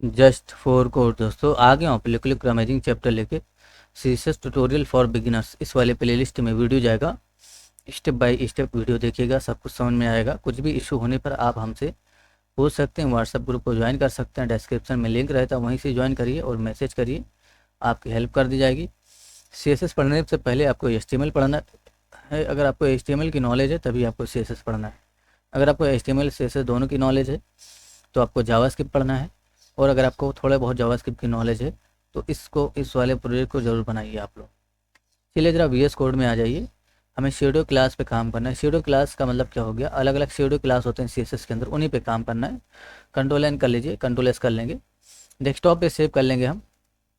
Just for code दोस्तों आ गया हूँ पॉलिटिकल ग्रामरिंग चैप्टर लेके। सीएसएस ट्यूटोरियल फॉर बिगिनर्स इस वाले प्लेलिस्ट में वीडियो जाएगा। स्टेप बाय स्टेप वीडियो देखिएगा, सब कुछ समझ में आएगा। कुछ भी इशू होने पर आप हमसे पूछ सकते हैं। व्हाट्सएप ग्रुप को ज्वाइन कर सकते हैं, डिस्क्रिप्शन में लिंक रहता है, वहीं से ज्वाइन करिए और मैसेज करिए, आपकी हेल्प कर दी जाएगी। सीएसएस पढ़ने से पहले आपको एचटीएमएल पढ़ना है। अगर आपको एचटीएमएल की नॉलेज है तभी आपको सीएसएस पढ़ना है। अगर आपको एचटीएमएल सीएसएस दोनों की नॉलेज है तो आपको जावास्क्रिप्ट पढ़ना है। और अगर आपको थोड़ा बहुत जावास्क्रिप्ट की नॉलेज है तो इस वाले प्रोजेक्ट को ज़रूर बनाइए आप लोग। चलिए ज़रा वीएस कोड में आ जाइए। हमें शेडो क्लास पे काम करना है। शेडो क्लास का मतलब क्या हो गया, अलग अलग शेडो क्लास होते हैं सीएसएस के अंदर, उन्हीं पे काम करना है। कंट्रोल एन कर लीजिए, कंट्रोल एस कर लेंगे, डेस्कटॉप पे सेव कर लेंगे हम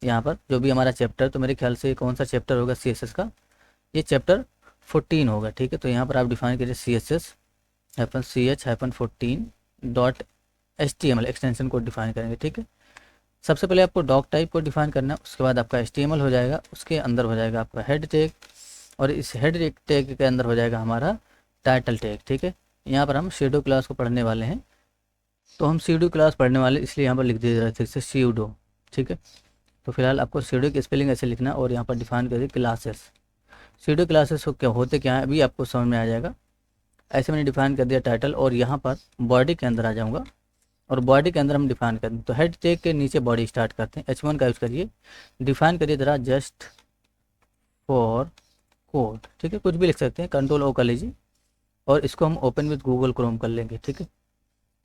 यहाँ पर जो भी हमारा चैप्टर। तो मेरे ख्याल से कौन सा चैप्टर होगा सीएसएस का, ये चैप्टर 14 होगा। ठीक है, तो यहाँ पर आप डिफाइन कीजिए CSS-CH-14.HTML एक्सटेंशन कोड डिफाइन करेंगे। ठीक है, सबसे पहले आपको डॉक टाइप को डिफाइन करना है, उसके बाद आपका HTML हो जाएगा, उसके अंदर हो जाएगा आपका हेड टैग, और इस हेड टैग के अंदर हो जाएगा हमारा टाइटल टैग। ठीक है, यहाँ पर हम शेडो क्लास को पढ़ने वाले हैं, तो हम शेडो क्लास पढ़ने वाले इसलिए यहाँ पर लिख दे रहे थे शेडो। ठीक है, तो फिलहाल आपको शेडो की स्पेलिंग ऐसे लिखना है और यहाँ पर डिफाइन करिए क्लासेस। शेडो क्लासेस को क्या होते क्या है अभी आपको समझ में आ जाएगा। ऐसे मैंने डिफाइन कर दिया टाइटल, और यहाँ पर बॉडी के अंदर आ जाऊँगा और बॉडी के अंदर हम डिफाइन कर दें। तो हेड टैग के नीचे बॉडी स्टार्ट करते हैं, H1 का यूज़ करिए, डिफाइन करिए ज़रा जस्ट फॉर कोड। ठीक है, कुछ भी लिख सकते हैं, कंट्रोल ओ कर लीजिए और इसको हम ओपन विद गूगल क्रोम कर लेंगे। ठीक है,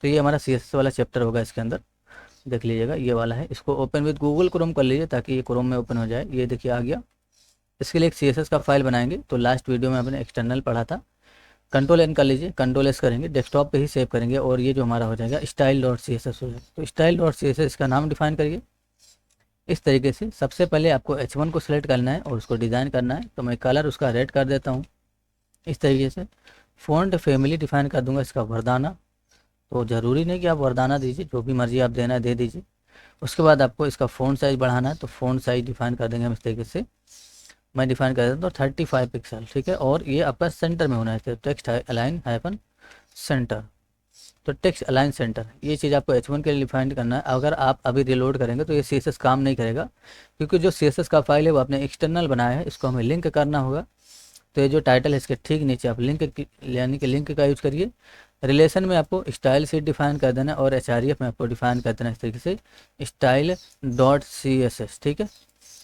तो ये हमारा CSS वाला चैप्टर होगा, इसके अंदर देख लीजिएगा ये वाला है। इसको ओपन विद गूगल क्रोम कर लीजिए ताकि ये क्रोम में ओपन हो जाए। ये देखिए आ गया। इसके लिए एक CSS का फाइल बनाएंगे, तो लास्ट वीडियो में आपने एक्सटर्नल पढ़ा था। कंट्रोल एन कर लीजिए, कंट्रोल एस करेंगे, डेस्कटॉप पे ही सेव करेंगे और ये जो हमारा हो जाएगा style.css हो जाएगा। तो style.css इसका नाम डिफाइन करिए। इस तरीके से सबसे पहले आपको H1 को सिलेक्ट करना है और उसको डिज़ाइन करना है, तो मैं कलर उसका रेड कर देता हूँ इस तरीके से। फ़ॉन्ट फैमिली डिफाइन कर दूंगा इसका वर्दाना, तो ज़रूरी नहीं कि आप वर्दाना दीजिए, जो भी मर्जी आप देना है दे दीजिए। उसके बाद आपको इसका फ़ॉन्ट साइज़ बढ़ाना है, तो फ़ॉन्ट साइज़ डिफाइन कर देंगे हम इस तरीके से। मैं डिफाइन कर देता हूँ 35 पिक्सल। ठीक है, और ये आपका सेंटर में होना है, तो टेक्स्ट अलाइन हाइफन सेंटर, तो टेक्स्ट अलाइन सेंटर, ये चीज़ आपको H1 के लिए डिफाइन करना है। अगर आप अभी रिलोड करेंगे तो ये CSS काम नहीं करेगा, क्योंकि जो CSS का फाइल है वो आपने एक्सटर्नल बनाया है, इसको हमें लिंक करना होगा। तो ये जो टाइटल है इसके ठीक नीचे आप लिंक यानी कि लिंक का यूज़ करिए। रिलेशन में आपको स्टाइल शीट डिफाइन कर देना है और HREF में आपको डिफाइन कर देना है इस तरीके से style.css। ठीक है,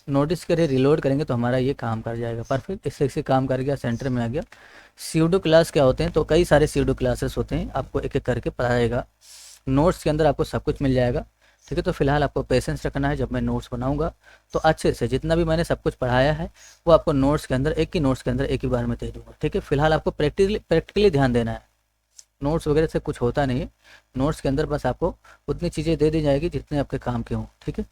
नोटिस करिए रिलोड करेंगे तो हमारा ये काम कर जाएगा परफेक्ट। इस तरीके से काम कर गया, सेंटर में आ गया। सीडो क्लास क्या होते हैं, तो कई सारे सीडो क्लासेस होते हैं, आपको एक एक करके पढ़ाएगा। नोट्स के अंदर आपको सब कुछ मिल जाएगा। ठीक है, तो फिलहाल आपको पेशेंस रखना है। जब मैं नोट्स बनाऊंगा तो अच्छे से जितना भी मैंने सब कुछ पढ़ाया है वो आपको नोट्स के अंदर एक ही बार में दे दूंगा। ठीक है, फिलहाल आपको प्रैक्टिकली ध्यान देना है। नोट्स वगैरह से कुछ होता नहीं है, नोट्स के अंदर बस आपको उतनी चीज़ें दे दी जाएगी जितने आपके काम के हों। ठीक है,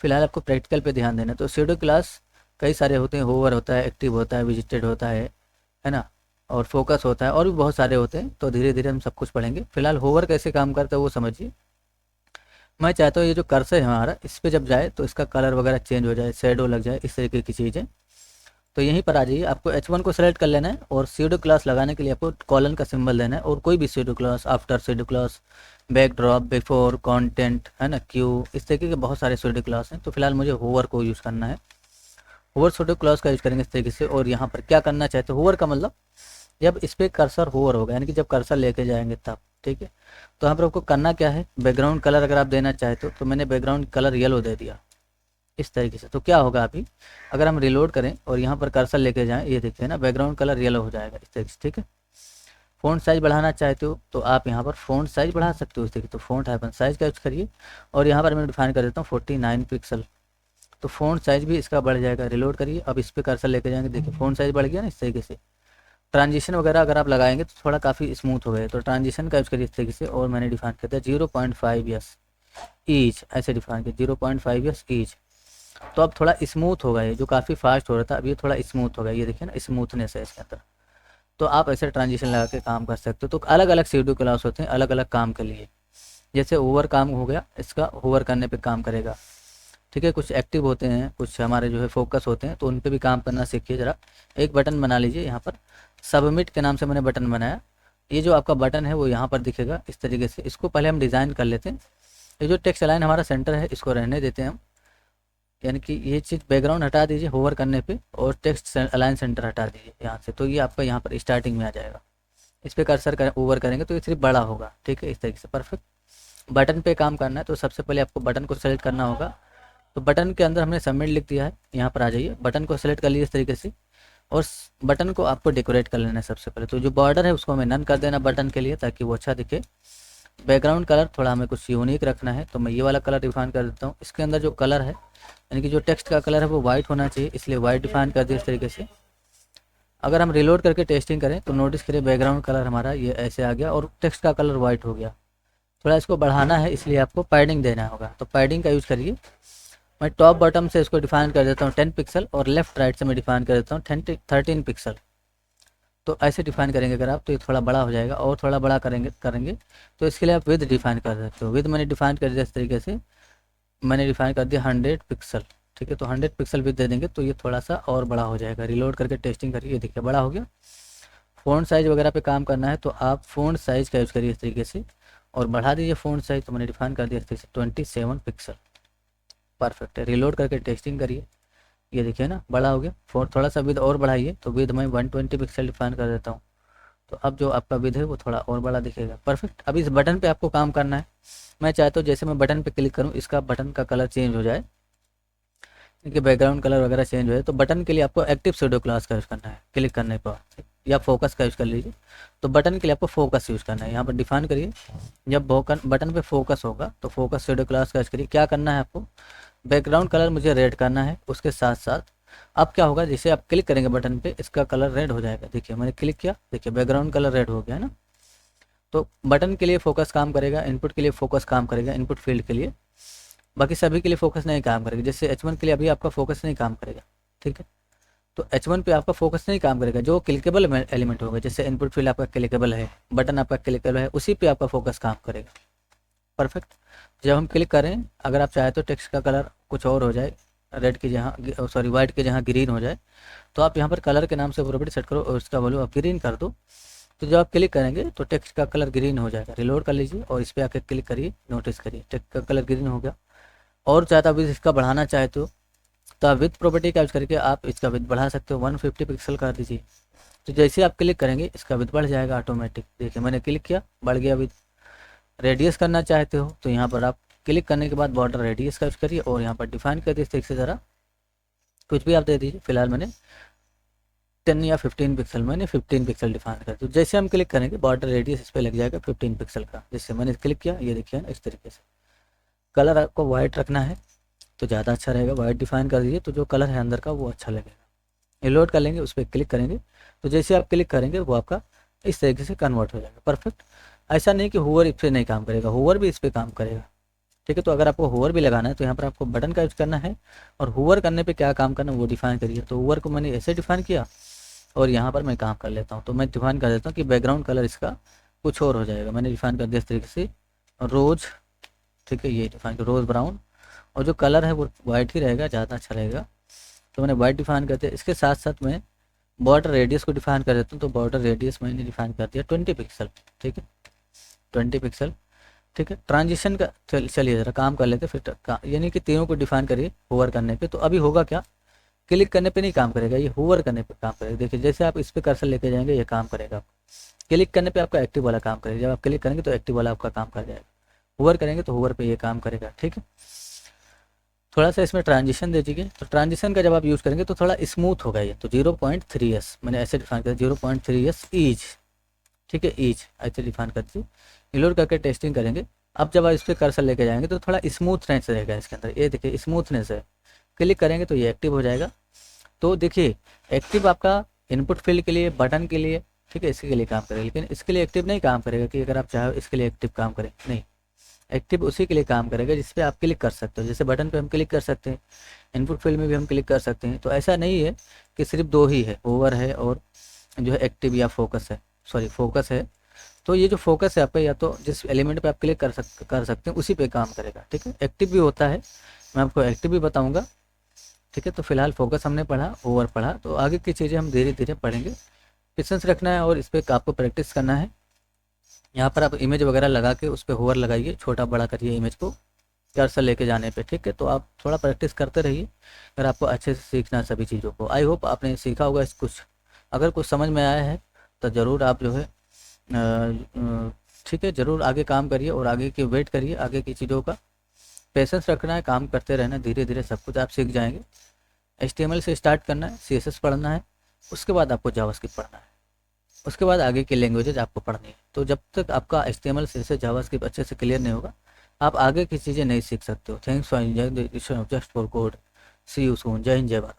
फिलहाल आपको प्रैक्टिकल पे ध्यान देना है। तो शेडो क्लास कई सारे होते हैं, होवर होता है, एक्टिव होता है, विजिटेड होता है ना, और फोकस होता है, और भी बहुत सारे होते हैं। तो धीरे धीरे हम सब कुछ पढ़ेंगे। फिलहाल होवर कैसे काम करता है वो समझिए। मैं चाहता हूँ ये जो कर्सर है हमारा, इस पर जब जाए तो इसका कलर वगैरह चेंज हो जाए, शेडो लग जाए, इस तरीके की चीज़ें। तो यहीं पर आ जाइए, आपको H1 को सेलेक्ट कर लेना है और शेडो क्लास लगाने के लिए आपको कॉलन का सिंबल देना है, और कोई भी shadow class, after shadow class, backdrop, before, content, है ना, क्यू, इस तरीके के बहुत सारे शेडो क्लास हैं। तो फिलहाल मुझे होवर को यूज़ करना है, होवर शेडो क्लास का यूज़ करेंगे इस तरीके से। और यहाँ पर क्या करना चाहते हो, होवर का मतलब जब इस पर कर्सर होवर होगा, यानी कि जब कर्सर लेके जाएंगे तब। ठीक है, तो यहाँ पर आपको करना क्या है, बैकग्राउंड कलर अगर आप देना चाहते हो तो मैंने बैकग्राउंड कलर येलो दे दिया इस तरीके से। तो क्या होगा अभी अगर हम रिलोड करें और यहाँ पर कर्सर लेके जाएं, ये देखते हैं ना, बैकग्राउंड कलर येलो हो जाएगा इस तरीके से। ठीक है, फ़ॉन्ट साइज़ बढ़ाना चाहते हो तो आप यहाँ पर फ़ॉन्ट साइज़ बढ़ा सकते हो इस तरीके, तो फ़ॉन्ट हाइफन साइज़ का यूज़ करिए और यहाँ पर मैं डिफाइन कर देता हूँ 49 पिक्सल। तो फ़ॉन्ट साइज़ भी इसका बढ़ जाएगा। रिलोड करिए, अब इस पर कर्सर लेके जाएंगे, देखिए फ़ॉन्ट साइज़ बढ़ गया ना इस तरीके से। ट्रांजिशन वगैरह अगर आप लगाएंगे तो थोड़ा काफ़ी स्मूथ हो गए, तो ट्रांजिशन का यूज़ करिए इस तरीके से। और मैंने डिफाइन कर दिया 0.5 यस ईच, ऐसे डिफाइन किया 0.5 यस ईच। तो अब थोड़ा स्मूथ होगा, ये जो काफ़ी फास्ट हो रहा था अब ये थोड़ा स्मूथ होगा, ये देखिए ना स्मूथनेस है इसके अंदर। तो आप ऐसे ट्रांजिशन लगा के काम कर सकते हो। तो अलग अलग सीडो क्लास होते हैं अलग अलग काम के लिए। जैसे ओवर काम हो गया, इसका होवर करने पे काम करेगा। ठीक है, कुछ एक्टिव होते हैं, कुछ हमारे जो है फोकस होते हैं, तो उन पे भी काम करना सीखिए ज़रा। एक बटन बना लीजिए, यहाँ पर सबमिट के नाम से मैंने बटन बनाया। ये जो आपका बटन है वो यहाँ पर दिखेगा इस तरीके से। इसको पहले हम डिज़ाइन कर लेते हैं, ये जो टेक्स्ट अलाइन हमारा सेंटर है इसको रहने देते हैं हम, यानी कि ये चीज़ बैकग्राउंड हटा दीजिए होवर करने पे और टेक्स्ट अलाइन सेंटर हटा दीजिए यहाँ से, तो ये आपका यहाँ पर स्टार्टिंग में आ जाएगा। इस पर कर्सर कर ओवर करेंगे तो ये सिर्फ बड़ा होगा, ठीक है, इस तरीके से परफेक्ट। बटन पे काम करना है तो सबसे पहले आपको बटन को सेलेक्ट करना होगा। तो बटन के अंदर हमने सबमिट लिख दिया है, यहाँ पर आ जाइए, बटन को सेलेक्ट कर लीजिए इस तरीके से, और बटन को आपको डेकोरेट कर लेना है सबसे पहले। तो जो बॉर्डर है उसको हमें नन कर देना बटन के लिए ताकि वो अच्छा दिखे। बैकग्राउंड कलर थोड़ा हमें कुछ यूनिक रखना है, तो मैं ये वाला कलर डिफाइन कर देता हूँ। इसके अंदर जो कलर है यानी कि जो टेक्स्ट का कलर है वो वाइट होना चाहिए, इसलिए वाइट डिफाइन कर दिया इस तरीके से। अगर हम रिलोड करके टेस्टिंग करें तो नोटिस करिए बैकग्राउंड कलर हमारा ये ऐसे आ गया और टेक्स्ट का कलर वाइट हो गया। थोड़ा इसको बढ़ाना है इसलिए आपको पैडिंग देना होगा, तो पैडिंग का यूज़ करिए। मैं टॉप बॉटम से इसको डिफाइन कर देता हूँ 10 पिक्सल और लेफ्ट राइट से मैं डिफाइन कर देता हूँ 13 पिक्सल। तो ऐसे डिफाइन करेंगे अगर आप तो ये थोड़ा बड़ा हो जाएगा, और थोड़ा बड़ा करेंगे तो इसके लिए आप विद डिफाइन कर सकते हो। विद मैंने डिफाइन कर दिया इस तरीके से, मैंने डिफाइन कर दिया 100 पिक्सल, ठीक है। तो 100 पिक्सल विद दे देंगे तो ये थोड़ा सा और बड़ा हो जाएगा। रिलोड करके टेस्टिंग करिए, ये देखिए बड़ा हो गया। फ़ॉन्ट साइज़ वगैरह पे काम करना है तो आप फ़ॉन्ट साइज़ का यूज़ करिए इस तरीके से और बढ़ा दीजिए फ़ॉन्ट साइज़, तो मैंने डिफाइन कर दिया इस तरीके से 27 पिक्सल, परफेक्ट है। रिलोड करके टेस्टिंग करिए, ये देखिए ना बड़ा हो गया। फ़ॉन्ट थोड़ा सा विद और बढ़ाइए, तो विद मैं 120 पिक्सल डिफाइन कर देता हूँ, तो अब जो आपका विद है वो थोड़ा और बड़ा दिखेगा, परफेक्ट। अब इस बटन पे आपको काम करना है। मैं चाहता हूँ जैसे मैं बटन पे क्लिक करूँ इसका बटन का कलर चेंज हो जाए, इनके बैकग्राउंड कलर वगैरह चेंज हो जाए। तो बटन के लिए आपको एक्टिव शैडो क्लास का यूज़ करना है क्लिक करने पर, या फोकस का यूज़ कर लीजिए। तो बटन के लिए आपको फोकस यूज़ करना है, यहाँ पर डिफाइन करिए। जब बटन पे फोकस होगा तो फोकस शैडो क्लास का यूज़ करिए। क्या करना है आपको, बैकग्राउंड कलर मुझे रेड करना है, उसके साथ साथ अब क्या होगा, जैसे आप क्लिक करेंगे बटन पे इसका कलर रेड हो जाएगा। देखिए मैंने क्लिक किया, देखिए बैकग्राउंड कलर रेड हो गया है ना। तो बटन के लिए फोकस काम करेगा, इनपुट के लिए फोकस काम करेगा, इनपुट फील्ड के लिए, बाकी सभी के लिए फोकस नहीं काम करेगा। जैसे H1 के लिए अभी आपका फोकस नहीं काम करेगा, ठीक है। तो H1 पे आपका फोकस नहीं काम करेगा, जो क्लिकेबल एलिमेंट होगा, जैसे इनपुट फील्ड आपका क्लिकेबल है, बटन आपका क्लिकेबल है, उसी पे आपका फोकस काम करेगा, परफेक्ट। जब हम क्लिक करें, अगर आप चाहे तो टेक्स्ट का कलर कुछ और हो जाए, रेड के जहाँ सॉरी वाइट के जहाँ ग्रीन हो जाए, तो आप यहाँ पर कलर के नाम से प्रॉपर्टी सेट करो और उसका वैल्यू आप ग्रीन कर दो। तो जब आप क्लिक करेंगे तो टेक्स्ट का कलर ग्रीन हो जाएगा। रिलोड कर लीजिए और इस पर आके क्लिक करिए, नोटिस करिए टेक्स्ट का कलर ग्रीन हो गया। और चाहता आप इसका बढ़ाना चाहे तो आप विथ प्रॉपर्टी का यूज करके आप इसका विथ बढ़ा सकते हो, 150 पिक्सल कर दीजिए। तो जैसे आप क्लिक करेंगे इसका विथ बढ़ जाएगा ऑटोमेटिक। देखिए मैंने क्लिक किया, बढ़ गया विथ। रेडियस करना चाहते हो तो यहाँ पर आप क्लिक करने के बाद बॉर्डर रेडियस का यूज करिए और यहाँ पर डिफाइन कर दीजिए से ज़रा कुछ भी आप दे दीजिए। फिलहाल मैंने 10 या 15 पिक्सल, मैंने 15 पिक्सल डिफाइन कर दिया। जैसे हम क्लिक करेंगे बॉर्डर रेडियस इस पर लग जाएगा 15 पिक्सल का। जैसे मैंने क्लिक किया, ये देखिए ना इस तरीके से। कलर आपको वाइट रखना है तो ज़्यादा अच्छा रहेगा, वाइट डिफाइन कर दीजिए तो जो कलर है अंदर का वो अच्छा लगेगा। ये लोड कर लेंगे, उस पर क्लिक करेंगे तो जैसे आप क्लिक करेंगे वो आपका इस तरीके से कन्वर्ट हो जाएगा, परफेक्ट। ऐसा नहीं कि होवर इस पर नहीं काम करेगा, होवर भी इस पर काम करेगा, ठीक है। तो अगर आपको होवर भी लगाना है तो यहाँ पर आपको बटन का यूज़ करना है और होवर करने पे क्या काम करना है वो डिफाइन करिए। तो होवर को मैंने ऐसे डिफाइन किया और यहाँ पर मैं काम कर लेता हूँ। तो मैं डिफाइन कर देता हूँ कि बैकग्राउंड कलर इसका कुछ और हो जाएगा। मैंने डिफाइन कर दिया इस तरीके से रोज़, ठीक है, ये डिफाइन कर रोज़ ब्राउन, और जो कलर है वो वाइट ही रहेगा, ज़्यादा अच्छा रहेगा। तो मैंने वाइट डिफाइन कर दिया। इसके साथ साथ मैं बॉर्डर रेडियस को डिफाइन कर देता हूँ। तो बॉर्डर रेडियस मैंने डिफाइन कर दिया 20 पिक्सल, ठीक है, 20 पिक्सल, ठीक है। ट्रांजिशन का चलिए ज़रा काम कर लेते फिर यानी कि तीनों को डिफाइन करिए होवर करने पे। तो अभी होगा क्या, क्लिक करने पे नहीं काम करेगा, ये होवर करने पे काम करेगा। देखिए जैसे आप इस पर कर्सर लेके जाएंगे ये काम करेगा। क्लिक करने पे आपका एक्टिव वाला काम करेगा, जब आप क्लिक करेंगे तो एक्टिव वाला आपका काम कर जाएगा। होवर करेंगे तो होवर पे ये काम करेगा, ठीक है। थोड़ा सा इसमें ट्रांजिशन दे दीजिए। तो ट्रांजिशन का जब आप यूज़ करेंगे तो थोड़ा स्मूथ होगा ये। तो 0.3s मैंने ऐसे डिफाइन कर दिया, 0.3s ईच, ठीक है, ईच ऐसे डिफाइन कर दीजिए। रिलोड करके टेस्टिंग करेंगे। अब जब आप इस पर कर्सर लेके जाएंगे तो थोड़ा स्मूथनेस रहेगा इसके अंदर, ये देखिए स्मूथनेस है। क्लिक करेंगे तो ये एक्टिव हो जाएगा। तो देखिए एक्टिव आपका इनपुट फील्ड के लिए, बटन के लिए, ठीक है, इसके लिए काम करेगा। लेकिन इसके लिए एक्टिव नहीं काम करेगा कि अगर आप चाहो इसके लिए एक्टिव काम करें, नहीं, एक्टिव उसी के लिए काम करेगा जिस पे आप क्लिक कर सकते हो। जैसे बटन पे हम क्लिक कर सकते हैं, इनपुट फील्ड में भी हम क्लिक कर सकते हैं। तो ऐसा नहीं है कि सिर्फ दो ही है, ओवर है और जो है एक्टिव या फोकस है, सॉरी फोकस है। तो ये जो फोकस है आपका, या तो जिस एलिमेंट पे आप क्लिक कर सकते हैं उसी पे काम करेगा, ठीक है। एक्टिव भी होता है, मैं आपको एक्टिव भी बताऊँगा, ठीक है। तो फिलहाल फोकस हमने पढ़ा, ओवर पढ़ा, तो आगे की चीज़ें हम धीरे धीरे पढ़ेंगे। पेशेंस रखना है और इस पर आपको प्रैक्टिस करना है। यहाँ पर आप इमेज वगैरह लगा के उस पर होवर लगाइए, छोटा बड़ा करिए इमेज को, कर्सर लेके जाने पे, ठीक है। तो आप थोड़ा प्रैक्टिस करते रहिए, अगर आपको अच्छे से सीखना है सभी चीज़ों को। आई होप आपने सीखा होगा इस कुछ, अगर कुछ समझ में आया है तो ज़रूर आप जो है ठीक है, ज़रूर आगे काम करिए और आगे की वेट करिए, आगे की चीज़ों का पेशेंस रखना है, काम करते रहना, धीरे धीरे सब कुछ आप सीख जाएंगे। HTML से स्टार्ट करना है, CSS पढ़ना है, उसके बाद आपको जावास्क्रिप्ट पढ़ना है, उसके बाद आगे की लैंग्वेजेज आपको पढ़नी है। तो जब तक आपका HTML CSS जावास्क्रिप्ट अच्छे से क्लियर नहीं होगा, आप आगे की चीज़ें नहीं सीख सकते हो। Thanks for enjoying the just for code. See you soon. जय हिंद, जय भारत।